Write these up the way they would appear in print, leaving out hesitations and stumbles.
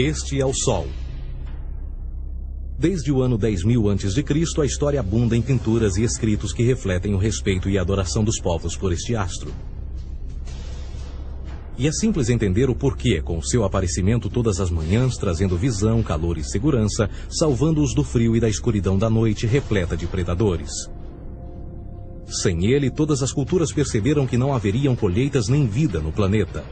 Este é o Sol. Desde o ano 10.000 a.C., a história abunda em pinturas e escritos que refletem o respeito e a adoração dos povos por este astro. E é simples entender o porquê, com o seu aparecimento todas as manhãs, trazendo visão, calor e segurança, salvando-os do frio e da escuridão da noite repleta de predadores. Sem ele, todas as culturas perceberam que não haveriam colheitas nem vida no planeta.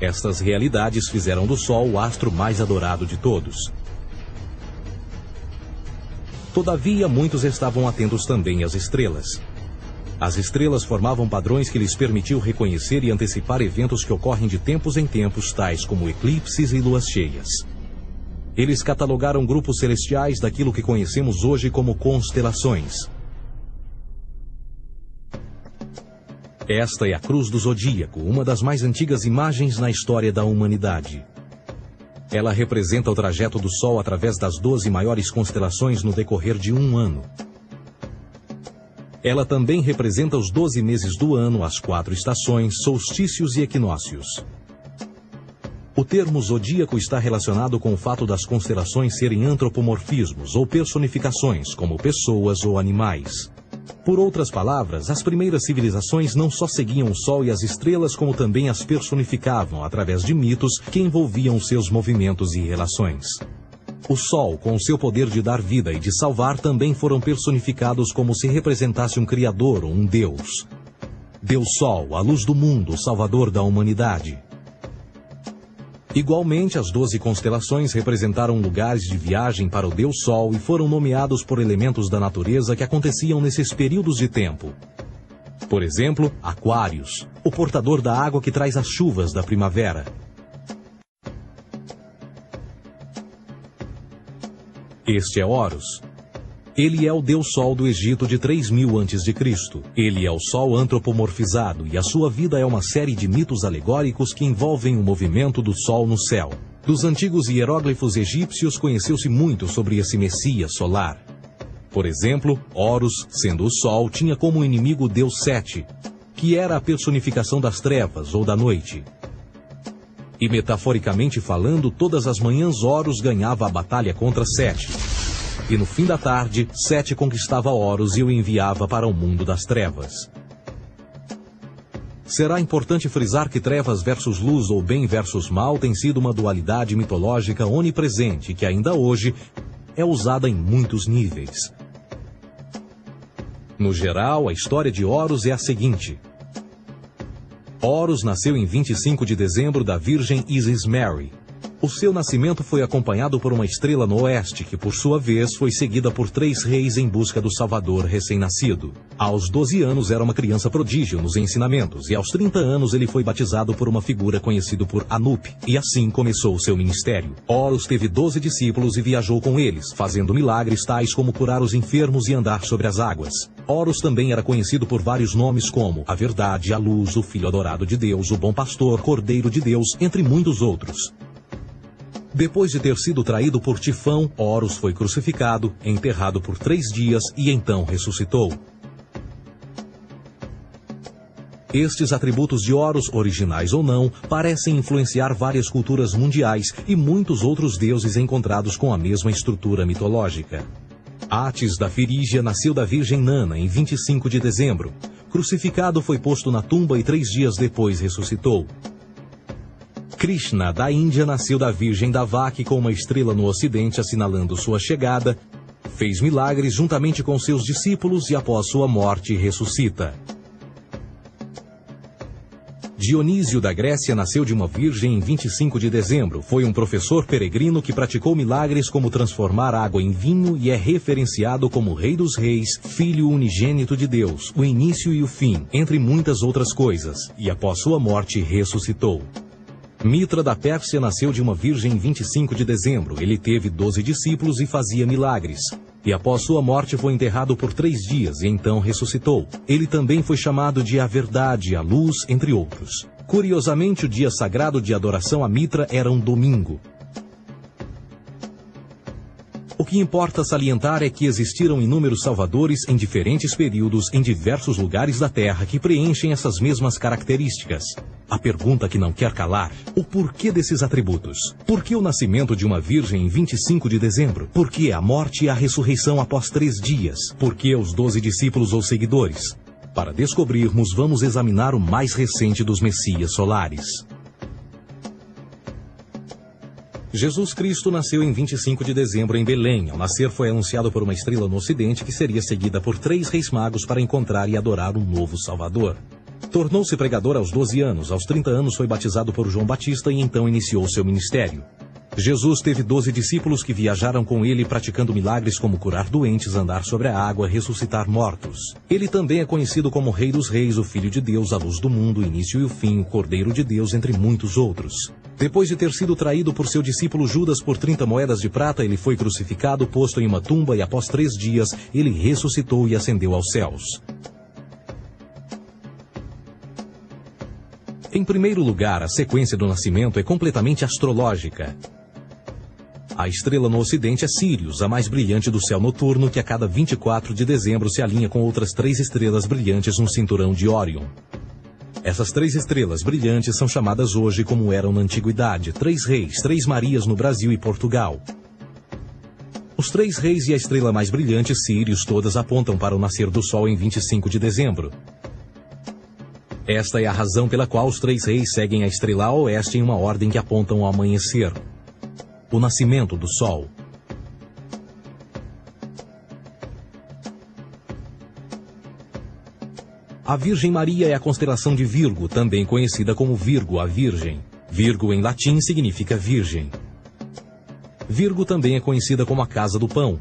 Estas realidades fizeram do Sol o astro mais adorado de todos. Todavia, muitos estavam atentos também às estrelas. As estrelas formavam padrões que lhes permitiam reconhecer e antecipar eventos que ocorrem de tempos em tempos, tais como eclipses e luas cheias. Eles catalogaram grupos celestiais daquilo que conhecemos hoje como constelações. Esta é a Cruz do Zodíaco, uma das mais antigas imagens na história da humanidade. Ela representa o trajeto do Sol através das 12 maiores constelações no decorrer de um ano. Ela também representa os 12 meses do ano, as 4 estações, solstícios e equinócios. O termo zodíaco está relacionado com o fato das constelações serem antropomorfismos ou personificações, como pessoas ou animais. Por outras palavras, as primeiras civilizações não só seguiam o Sol e as estrelas, como também as personificavam através de mitos que envolviam seus movimentos e relações. O Sol, com seu poder de dar vida e de salvar, também foram personificados como se representasse um Criador ou um Deus. Deus Sol, a luz do mundo, o Salvador da humanidade. Igualmente, as 12 constelações representaram lugares de viagem para o Deus Sol e foram nomeados por elementos da natureza que aconteciam nesses períodos de tempo. Por exemplo, Aquários, o portador da água que traz as chuvas da primavera. Este é Horus. Ele é o Deus Sol do Egito de 3.000 a.C. Ele é o Sol antropomorfizado e a sua vida é uma série de mitos alegóricos que envolvem o movimento do Sol no céu. Dos antigos hieróglifos egípcios conheceu-se muito sobre esse Messias solar. Por exemplo, Horus, sendo o Sol, tinha como inimigo o Deus Sete, que era a personificação das trevas ou da noite. E metaforicamente falando, todas as manhãs Horus ganhava a batalha contra Sete. E no fim da tarde, Sete conquistava Horus e o enviava para o mundo das trevas. Será importante frisar que trevas versus luz ou bem versus mal tem sido uma dualidade mitológica onipresente que ainda hoje é usada em muitos níveis. No geral, a história de Horus é a seguinte. Horus nasceu em 25 de dezembro da Virgem Isis Mary. O seu nascimento foi acompanhado por uma estrela no oeste, que por sua vez foi seguida por 3 reis em busca do Salvador recém-nascido. Aos 12 anos era uma criança prodígio nos ensinamentos, e aos 30 anos ele foi batizado por uma figura conhecida por Anup, e assim começou o seu ministério. Horus teve 12 discípulos e viajou com eles, fazendo milagres tais como curar os enfermos e andar sobre as águas. Horus também era conhecido por vários nomes como a Verdade, a Luz, o Filho Adorado de Deus, o Bom Pastor, Cordeiro de Deus, entre muitos outros. Depois de ter sido traído por Tifão, Horus foi crucificado, enterrado por 3 dias e então ressuscitou. Estes atributos de Horus, originais ou não, parecem influenciar várias culturas mundiais e muitos outros deuses encontrados com a mesma estrutura mitológica. Atis da Firígia nasceu da Virgem Nana em 25 de dezembro. Crucificado, foi posto na tumba e 3 dias depois ressuscitou. Krishna, da Índia, nasceu da Virgem Davaki com uma estrela no ocidente assinalando sua chegada, fez milagres juntamente com seus discípulos e após sua morte ressuscita. Dionísio da Grécia nasceu de uma virgem em 25 de dezembro. Foi um professor peregrino que praticou milagres como transformar água em vinho e é referenciado como Rei dos Reis, Filho unigênito de Deus, o início e o fim, entre muitas outras coisas, e após sua morte ressuscitou. Mitra da Pérsia nasceu de uma virgem em 25 de dezembro. Ele teve 12 discípulos e fazia milagres. E após sua morte foi enterrado por 3 dias e então ressuscitou. Ele também foi chamado de a Verdade, a Luz, entre outros. Curiosamente, o dia sagrado de adoração a Mitra era um domingo. O que importa salientar é que existiram inúmeros salvadores em diferentes períodos em diversos lugares da Terra que preenchem essas mesmas características. A pergunta que não quer calar: o porquê desses atributos? Por que o nascimento de uma virgem em 25 de dezembro? Por que a morte e a ressurreição após 3 dias? Por que os 12 discípulos ou seguidores? Para descobrirmos, vamos examinar o mais recente dos Messias solares. Jesus Cristo nasceu em 25 de dezembro em Belém. Ao nascer foi anunciado por uma estrela no ocidente que seria seguida por 3 reis magos para encontrar e adorar um novo Salvador. Tornou-se pregador aos 12 anos. Aos 30 anos foi batizado por João Batista e então iniciou seu ministério. Jesus teve 12 discípulos que viajaram com ele praticando milagres como curar doentes, andar sobre a água, ressuscitar mortos. Ele também é conhecido como Rei dos Reis, o Filho de Deus, a luz do mundo, o início e o fim, o Cordeiro de Deus, entre muitos outros. Depois de ter sido traído por seu discípulo Judas por 30 moedas de prata, ele foi crucificado, posto em uma tumba e após 3 dias ele ressuscitou e ascendeu aos céus. Em primeiro lugar, a sequência do nascimento é completamente astrológica. A estrela no ocidente é Sírius, a mais brilhante do céu noturno, que a cada 24 de dezembro se alinha com outras 3 estrelas brilhantes no cinturão de Órion. Essas 3 estrelas brilhantes são chamadas hoje, como eram na antiguidade, 3 reis, 3 Marias no Brasil e Portugal. Os 3 reis e a estrela mais brilhante, Sírius, todas apontam para o nascer do Sol em 25 de dezembro. Esta é a razão pela qual os 3 reis seguem a estrela a oeste em uma ordem que apontam ao amanhecer. O nascimento do Sol. A Virgem Maria é a constelação de Virgo, também conhecida como Virgo, a Virgem. Virgo em latim significa virgem. Virgo também é conhecida como a casa do pão.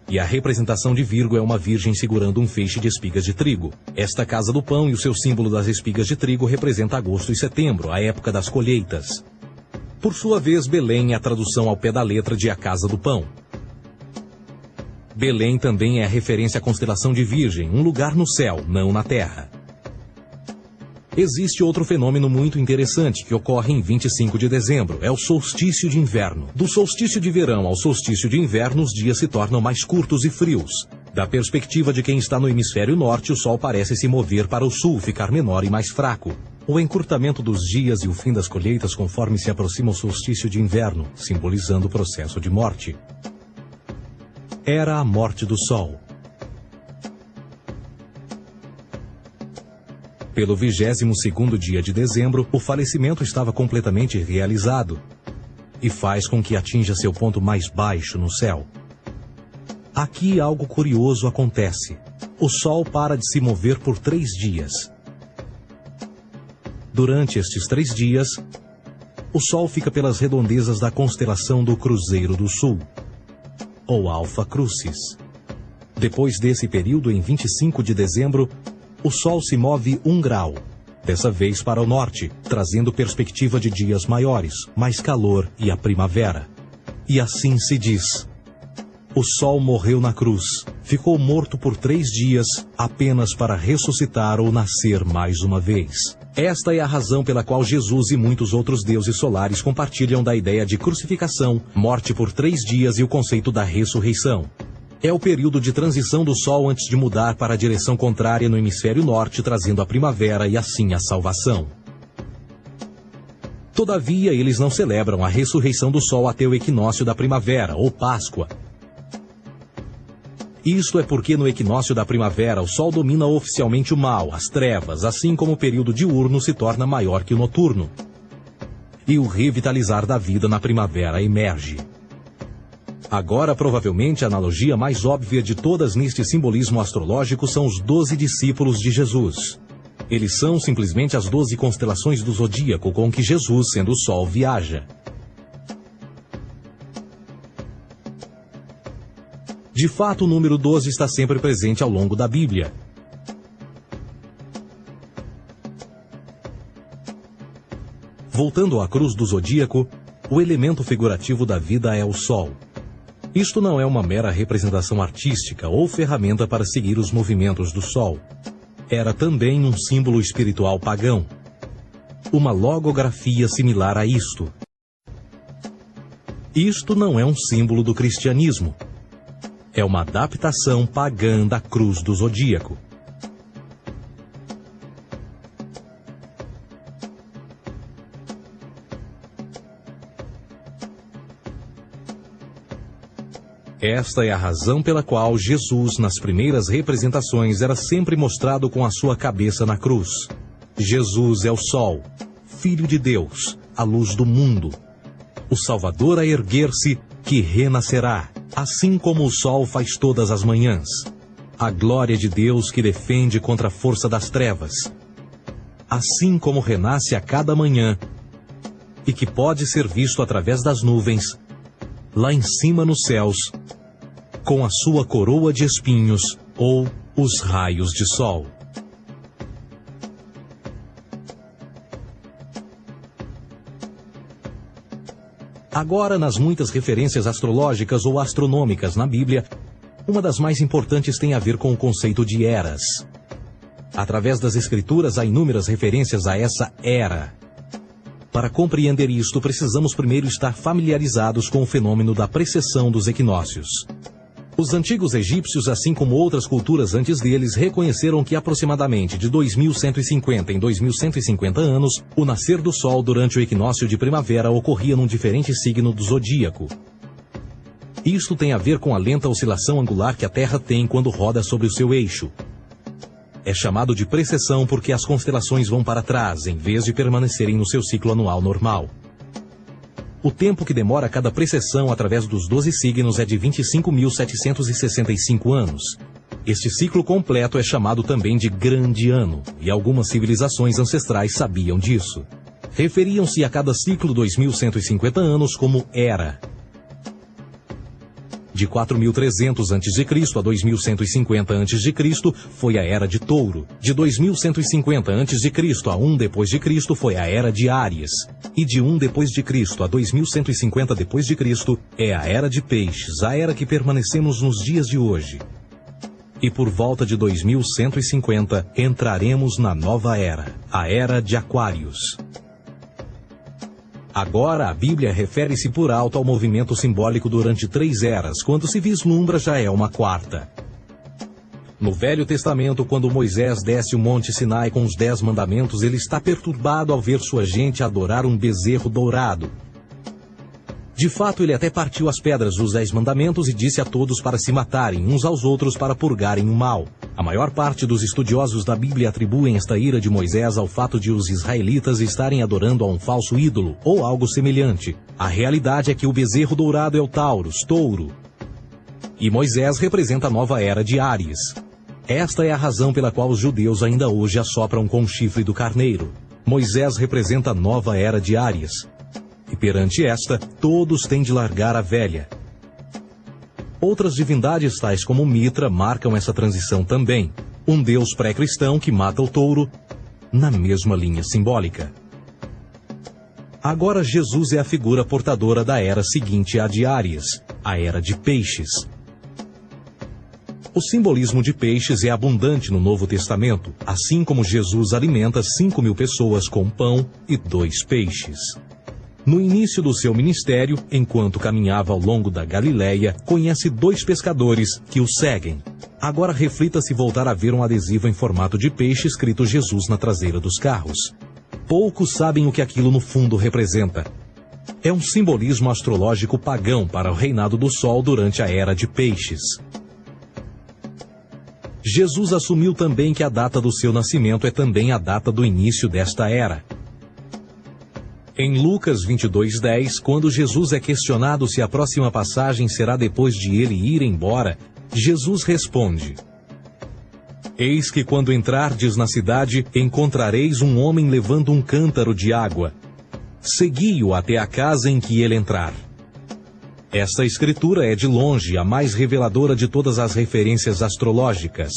E a representação de Virgo é uma virgem segurando um feixe de espigas de trigo. Esta casa do pão e o seu símbolo das espigas de trigo representa agosto e setembro, a época das colheitas. Por sua vez, Belém é a tradução ao pé da letra de a casa do pão. Belém também é a referência à constelação de Virgem, um lugar no céu, não na terra. Existe outro fenômeno muito interessante que ocorre em 25 de dezembro, é o solstício de inverno. Do solstício de verão ao solstício de inverno, os dias se tornam mais curtos e frios. Da perspectiva de quem está no hemisfério norte, o Sol parece se mover para o sul, ficar menor e mais fraco. O encurtamento dos dias e o fim das colheitas conforme se aproxima o solstício de inverno, simbolizando o processo de morte. Era a morte do Sol. Pelo 22º dia de dezembro, o falecimento estava completamente realizado e faz com que atinja seu ponto mais baixo no céu. Aqui algo curioso acontece. O Sol para de se mover por 3 dias. Durante estes 3 dias, o Sol fica pelas redondezas da constelação do Cruzeiro do Sul, ou Alfa Crucis. Depois desse período, em 25 de dezembro, o Sol se move 1 grau, dessa vez para o norte, trazendo perspectiva de dias maiores, mais calor e a primavera. E assim se diz: o Sol morreu na cruz, ficou morto por 3 dias, apenas para ressuscitar ou nascer mais uma vez. Esta é a razão pela qual Jesus e muitos outros deuses solares compartilham da ideia de crucificação, morte por 3 dias e o conceito da ressurreição. É o período de transição do Sol antes de mudar para a direção contrária no hemisfério norte, trazendo a primavera e assim a salvação. Todavia, eles não celebram a ressurreição do Sol até o equinócio da primavera, ou Páscoa. Isto é porque no equinócio da primavera o Sol domina oficialmente o mal, as trevas, assim como o período diurno se torna maior que o noturno. E o revitalizar da vida na primavera emerge. Agora, provavelmente, a analogia mais óbvia de todas neste simbolismo astrológico são os 12 discípulos de Jesus. Eles são simplesmente as 12 constelações do zodíaco com que Jesus, sendo o Sol, viaja. De fato, o número 12 está sempre presente ao longo da Bíblia. Voltando à cruz do zodíaco, o elemento figurativo da vida é o Sol. Isto não é uma mera representação artística ou ferramenta para seguir os movimentos do Sol. Era também um símbolo espiritual pagão. Uma logografia similar a isto. Isto não é um símbolo do cristianismo. É uma adaptação pagã da cruz do zodíaco. Esta é a razão pela qual Jesus, nas primeiras representações, era sempre mostrado com a sua cabeça na cruz. Jesus é o Sol, Filho de Deus, a luz do mundo. O Salvador a erguer-se, que renascerá, assim como o sol faz todas as manhãs. A glória de Deus que defende contra a força das trevas. Assim como renasce a cada manhã, e que pode ser visto através das nuvens, lá em cima nos céus, com a sua coroa de espinhos ou os raios de sol. Agora, nas muitas referências astrológicas ou astronômicas na Bíblia, uma das mais importantes tem a ver com o conceito de eras. Através das Escrituras há inúmeras referências a essa era. Para compreender isto, precisamos primeiro estar familiarizados com o fenômeno da precessão dos equinócios. Os antigos egípcios, assim como outras culturas antes deles, reconheceram que aproximadamente de 2150 em 2150 anos, o nascer do Sol durante o equinócio de primavera ocorria num diferente signo do zodíaco. Isto tem a ver com a lenta oscilação angular que a Terra tem quando roda sobre o seu eixo. É chamado de precessão porque as constelações vão para trás, em vez de permanecerem no seu ciclo anual normal. O tempo que demora cada precessão através dos 12 signos é de 25.765 anos. Este ciclo completo é chamado também de Grande Ano, e algumas civilizações ancestrais sabiam disso. Referiam-se a cada ciclo 2150 anos como Era. De 4.300 a.C. a 2150 a.C. foi a Era de Touro. De 2150 a.C. a 1 d.C. foi a Era de Áries. E de 1 d.C. a 2150 d.C. é a Era de Peixes, a era que permanecemos nos dias de hoje. E por volta de 2150 entraremos na nova era, a Era de Aquários. Agora, a Bíblia refere-se por alto ao movimento simbólico durante 3 eras, quando se vislumbra já é uma quarta. No Velho Testamento, quando Moisés desce o Monte Sinai com os 10 mandamentos, ele está perturbado ao ver sua gente adorar um bezerro dourado. De fato, ele até partiu as pedras dos 10 mandamentos e disse a todos para se matarem uns aos outros para purgarem o mal. A maior parte dos estudiosos da Bíblia atribuem esta ira de Moisés ao fato de os israelitas estarem adorando a um falso ídolo, ou algo semelhante. A realidade é que o bezerro dourado é o Taurus, touro. E Moisés representa a nova era de Áries. Esta é a razão pela qual os judeus ainda hoje assopram com o chifre do carneiro. Moisés representa a nova era de Áries. E perante esta, todos têm de largar a velha. Outras divindades, tais como Mitra, marcam essa transição também. Um deus pré-cristão que mata o touro, na mesma linha simbólica. Agora Jesus é a figura portadora da era seguinte à de Áries, a era de Peixes. O simbolismo de peixes é abundante no Novo Testamento, assim como Jesus alimenta 5.000 pessoas com pão e 2 peixes. No início do seu ministério, enquanto caminhava ao longo da Galileia, conhece 2 pescadores que o seguem. Agora reflita se voltar a ver um adesivo em formato de peixe escrito Jesus na traseira dos carros. Poucos sabem o que aquilo no fundo representa. É um simbolismo astrológico pagão para o reinado do Sol durante a Era de Peixes. Jesus assumiu também que a data do seu nascimento é também a data do início desta era. Em Lucas 22:10, quando Jesus é questionado se a próxima passagem será depois de ele ir embora, Jesus responde: Eis que quando entrardes na cidade, encontrareis um homem levando um cântaro de água. Segui-o até a casa em que ele entrar. Esta escritura é de longe a mais reveladora de todas as referências astrológicas.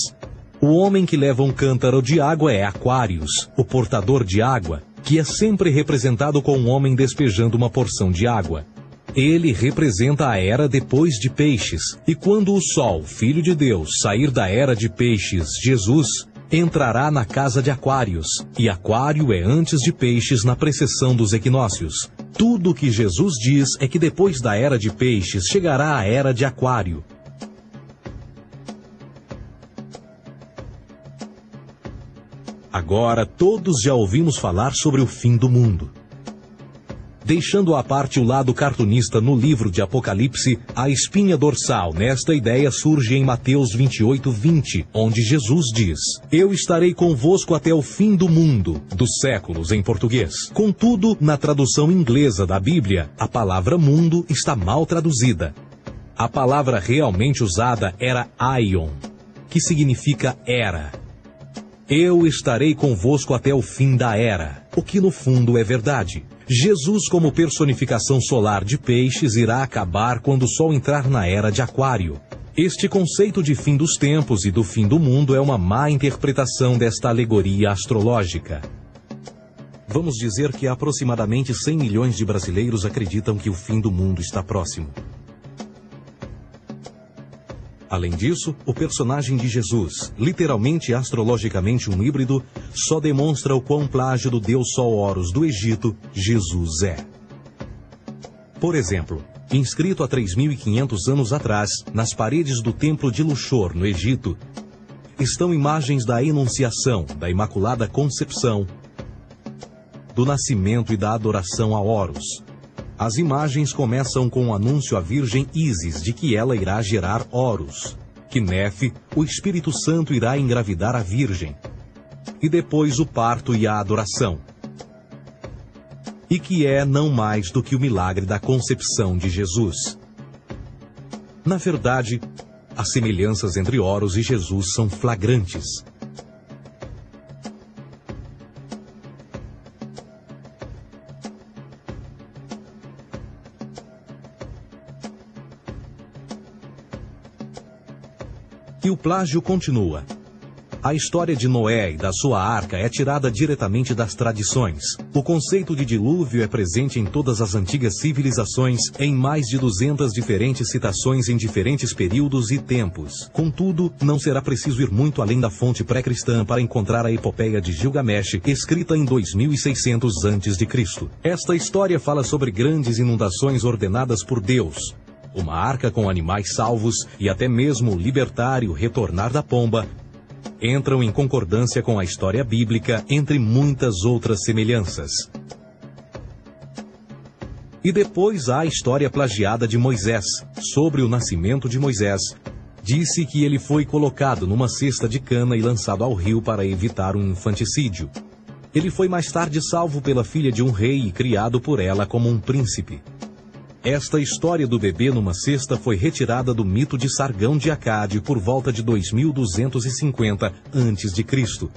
O homem que leva um cântaro de água é Aquários, o portador de água, que é sempre representado com um homem despejando uma porção de água. Ele representa a era depois de Peixes, e quando o Sol, Filho de Deus, sair da era de Peixes, Jesus, entrará na casa de Aquários, e Aquário é antes de Peixes na precessão dos equinócios. Tudo o que Jesus diz é que depois da era de peixes chegará a era de aquário. Agora todos já ouvimos falar sobre o fim do mundo. Deixando à parte o lado cartunista no livro de Apocalipse, a espinha dorsal nesta ideia surge em Mateus 28:20, onde Jesus diz: Eu estarei convosco até o fim do mundo, dos séculos em português. Contudo, na tradução inglesa da Bíblia, a palavra mundo está mal traduzida. A palavra realmente usada era aion, que significa era. Eu estarei convosco até o fim da era, o que no fundo é verdade. Jesus, como personificação solar de peixes, irá acabar quando o Sol entrar na era de aquário. Este conceito de fim dos tempos e do fim do mundo é uma má interpretação desta alegoria astrológica. Vamos dizer que aproximadamente 100 milhões de brasileiros acreditam que o fim do mundo está próximo. Além disso, o personagem de Jesus, literalmente e astrologicamente um híbrido, só demonstra o quão plágio do deus Sol Horus do Egito, Jesus é. Por exemplo, inscrito há 3.500 anos atrás, nas paredes do templo de Luxor, no Egito, estão imagens da Enunciação, da Imaculada Concepção, do nascimento e da adoração a Horus. As imagens começam com o anúncio à Virgem Ísis de que ela irá gerar Horus, que Nefe, o Espírito Santo, irá engravidar a Virgem, e depois o parto e a adoração, e que é não mais do que o milagre da concepção de Jesus. Na verdade, as semelhanças entre Horus e Jesus são flagrantes. E o plágio continua. A história de Noé e da sua arca é tirada diretamente das tradições. O conceito de dilúvio é presente em todas as antigas civilizações, em mais de 200 diferentes citações em diferentes períodos e tempos. Contudo, não será preciso ir muito além da fonte pré-cristã para encontrar a epopeia de Gilgamesh, escrita em 2600 a.C. Esta história fala sobre grandes inundações ordenadas por Deus, uma arca com animais salvos e até mesmo o libertar e o retornar da pomba, entram em concordância com a história bíblica, entre muitas outras semelhanças. E depois há a história plagiada de Moisés, sobre o nascimento de Moisés. Disse que ele foi colocado numa cesta de cana e lançado ao rio para evitar um infanticídio. Ele foi mais tarde salvo pela filha de um rei e criado por ela como um príncipe. Esta história do bebê numa cesta foi retirada do mito de Sargão de Acade por volta de 2250 a.C.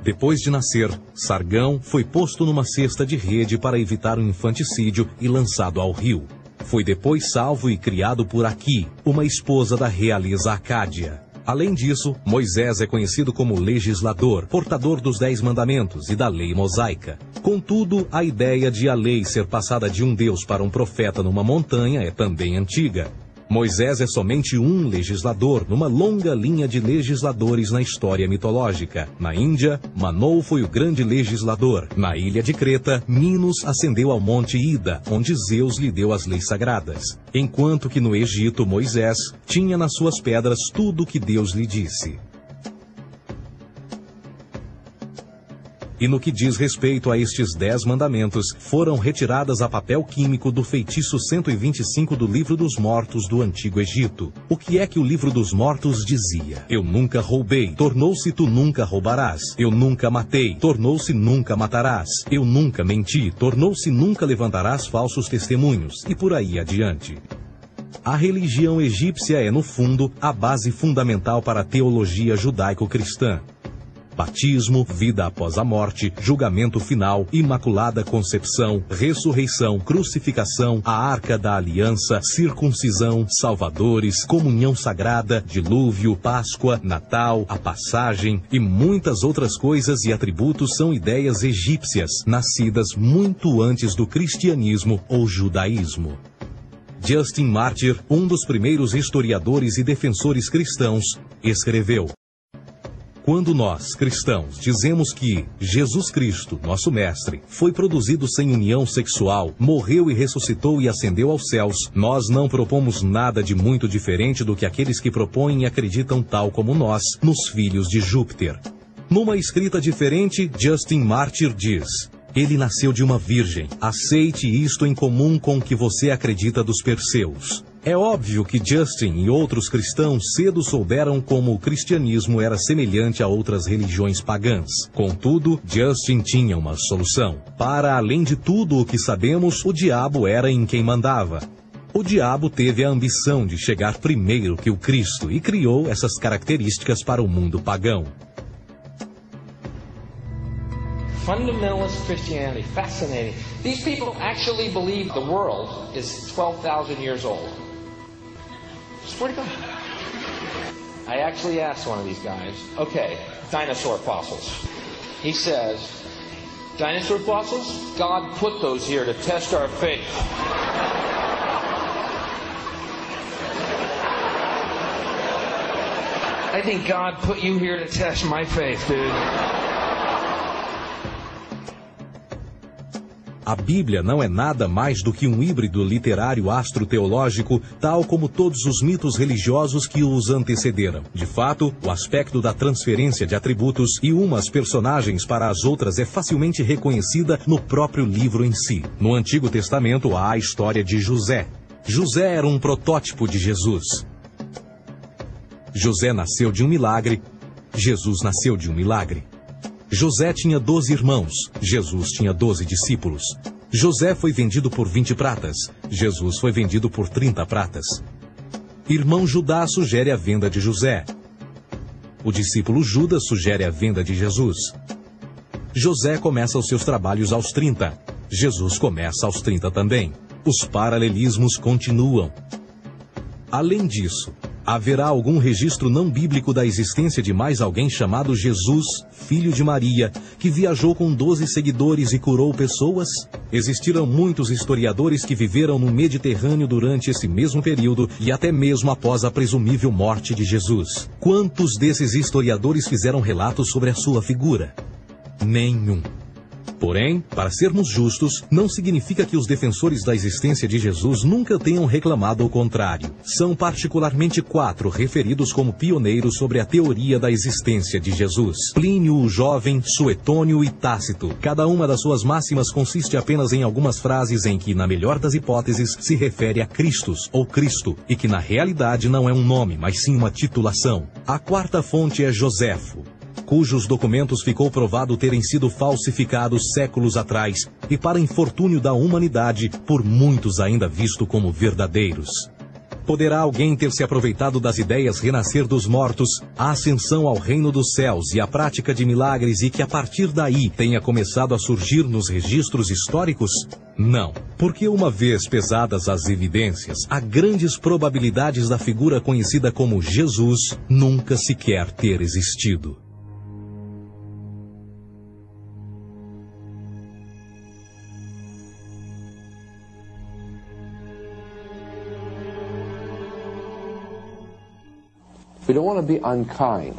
Depois de nascer, Sargão foi posto numa cesta de rede para evitar um infanticídio e lançado ao rio. Foi depois salvo e criado por Aqui, uma esposa da realeza Acádia. Além disso, Moisés é conhecido como legislador, portador dos 10 mandamentos e da lei mosaica. Contudo, a ideia de a lei ser passada de um deus para um profeta numa montanha é também antiga. Moisés é somente um legislador numa longa linha de legisladores na história mitológica. Na Índia, Manou foi o grande legislador. Na ilha de Creta, Minos ascendeu ao monte Ida, onde Zeus lhe deu as leis sagradas. Enquanto que no Egito, Moisés tinha nas suas pedras tudo o que Deus lhe disse. E no que diz respeito a estes 10 mandamentos, foram retiradas a papel químico do feitiço 125 do Livro dos Mortos do Antigo Egito. O que é que o Livro dos Mortos dizia? Eu nunca roubei, tornou-se tu nunca roubarás. Eu nunca matei, tornou-se nunca matarás. Eu nunca menti, tornou-se nunca levantarás falsos testemunhos, e por aí adiante. A religião egípcia é, no fundo, a base fundamental para a teologia judaico-cristã. Batismo, vida após a morte, julgamento final, imaculada concepção, ressurreição, crucificação, a arca da aliança, circuncisão, salvadores, comunhão sagrada, dilúvio, Páscoa, Natal, a passagem e muitas outras coisas e atributos são ideias egípcias, nascidas muito antes do cristianismo ou judaísmo. Justin Martyr, um dos primeiros historiadores e defensores cristãos, escreveu: Quando nós, cristãos, dizemos que Jesus Cristo, nosso Mestre, foi produzido sem união sexual, morreu e ressuscitou e ascendeu aos céus, nós não propomos nada de muito diferente do que aqueles que propõem e acreditam tal como nós, nos filhos de Júpiter. Numa escrita diferente, Justin Martyr diz: ele nasceu de uma virgem. Aceite isto em comum com o que você acredita dos Perseus. É óbvio que Justin e outros cristãos cedo souberam como o cristianismo era semelhante a outras religiões pagãs. Contudo, Justin tinha uma solução. Para além de tudo o que sabemos, o diabo era em quem mandava. O diabo teve a ambição de chegar primeiro que o Cristo e criou essas características para o mundo pagão. Fundamentalist Christianity, fascinating. These people actually believe the world is 12,000 years old. Swear to God. I actually asked one of these guys, okay, dinosaur fossils. He says, dinosaur fossils? God put those here to test our faith. I think God put you here to test my faith, dude. A Bíblia não é nada mais do que um híbrido literário astroteológico, tal como todos os mitos religiosos que os antecederam. De fato, o aspecto da transferência de atributos e umas personagens para as outras é facilmente reconhecida no próprio livro em si. No Antigo Testamento há a história de José. José era um protótipo de Jesus. José nasceu de um milagre, Jesus nasceu de um milagre. José tinha 12 irmãos, Jesus tinha 12 discípulos. José foi vendido por 20 pratas, Jesus foi vendido por 30 pratas. Irmão Judá sugere a venda de José. O discípulo Judas sugere a venda de Jesus. José começa os seus trabalhos aos 30, Jesus começa aos 30 também. Os paralelismos continuam. Além disso, haverá algum registro não bíblico da existência de mais alguém chamado Jesus, filho de Maria, que viajou com 12 seguidores e curou pessoas? Existiram muitos historiadores que viveram no Mediterrâneo durante esse mesmo período e até mesmo após a presumível morte de Jesus. Quantos desses historiadores fizeram relatos sobre a sua figura? Nenhum. Porém, para sermos justos, não significa que os defensores da existência de Jesus nunca tenham reclamado o contrário. São particularmente 4 referidos como pioneiros sobre a teoria da existência de Jesus: Plínio o Jovem, Suetônio e Tácito. Cada uma das suas máximas consiste apenas em algumas frases em que, na melhor das hipóteses, se refere a Christus ou Cristo, e que na realidade não é um nome, mas sim uma titulação. A 4ª fonte é Joséfo, cujos documentos ficou provado terem sido falsificados séculos atrás e, para infortúnio da humanidade, por muitos ainda visto como verdadeiros. Poderá alguém ter se aproveitado das ideias renascer dos mortos, a ascensão ao reino dos céus e a prática de milagres e que a partir daí tenha começado a surgir nos registros históricos? Não, porque uma vez pesadas as evidências, há grandes probabilidades da figura conhecida como Jesus nunca sequer ter existido. We don't want to be unkind,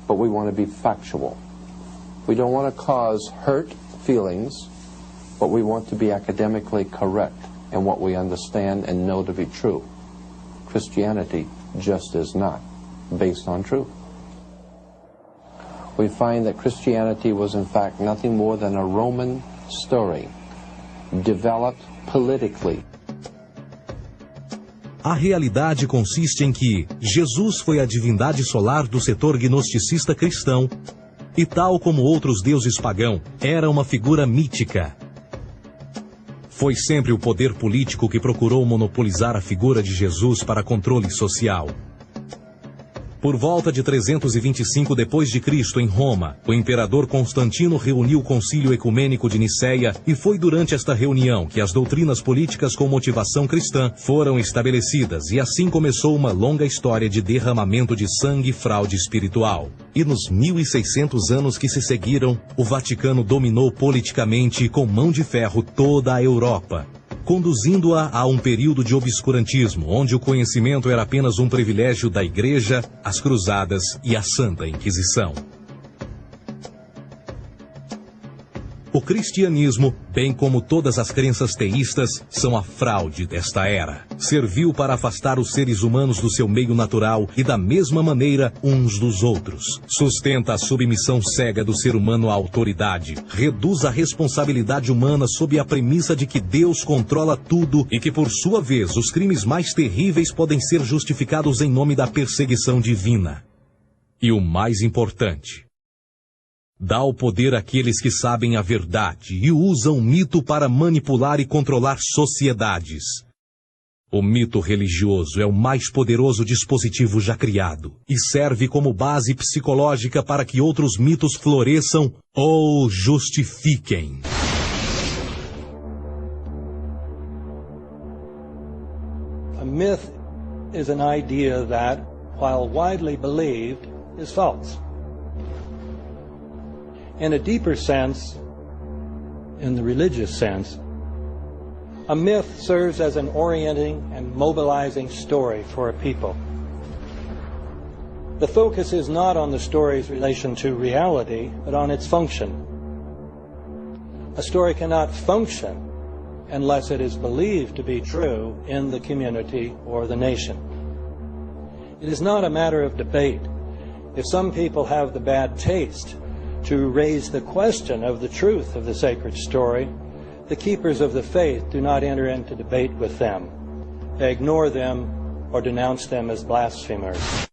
but we want to be factual. We don't want to cause hurt feelings, but we want to be academically correct in what we understand and know to be true. Christianity just is not based on truth. We find that Christianity was in fact nothing more than a Roman story, developed politically. A realidade consiste em que Jesus foi a divindade solar do setor gnosticista cristão e, tal como outros deuses pagãos, era uma figura mítica. Foi sempre o poder político que procurou monopolizar a figura de Jesus para controle social. Por volta de 325 d.C., em Roma, o imperador Constantino reuniu o Concílio Ecumênico de Niceia e foi durante esta reunião que as doutrinas políticas com motivação cristã foram estabelecidas e assim começou uma longa história de derramamento de sangue e fraude espiritual. E nos 1600 anos que se seguiram, o Vaticano dominou politicamente e com mão de ferro toda a Europa. conduzindo-a a um período de obscurantismo, onde o conhecimento era apenas um privilégio da Igreja, as Cruzadas e a Santa Inquisição. O cristianismo, bem como todas as crenças teístas, são a fraude desta era. Serviu para afastar os seres humanos do seu meio natural e da mesma maneira uns dos outros. Sustenta a submissão cega do ser humano à autoridade. Reduz a responsabilidade humana sob a premissa de que Deus controla tudo e que, por sua vez, os crimes mais terríveis podem ser justificados em nome da perseguição divina. E o mais importante, dá o poder àqueles que sabem a verdade e usam o mito para manipular e controlar sociedades. O mito religioso é o mais poderoso dispositivo já criado e serve como base psicológica para que outros mitos floresçam ou justifiquem. A myth is an idea that, while widely believed, is false. In a deeper sense, in the religious sense, a myth serves as an orienting and mobilizing story for a people. The focus is not on the story's relation to reality, but on its function. A story cannot function unless it is believed to be true in the community or the nation. It is not a matter of debate. If some people have the bad taste to raise the question of the truth of the sacred story, the keepers of the faith do not enter into debate with them. They ignore them or denounce them as blasphemers.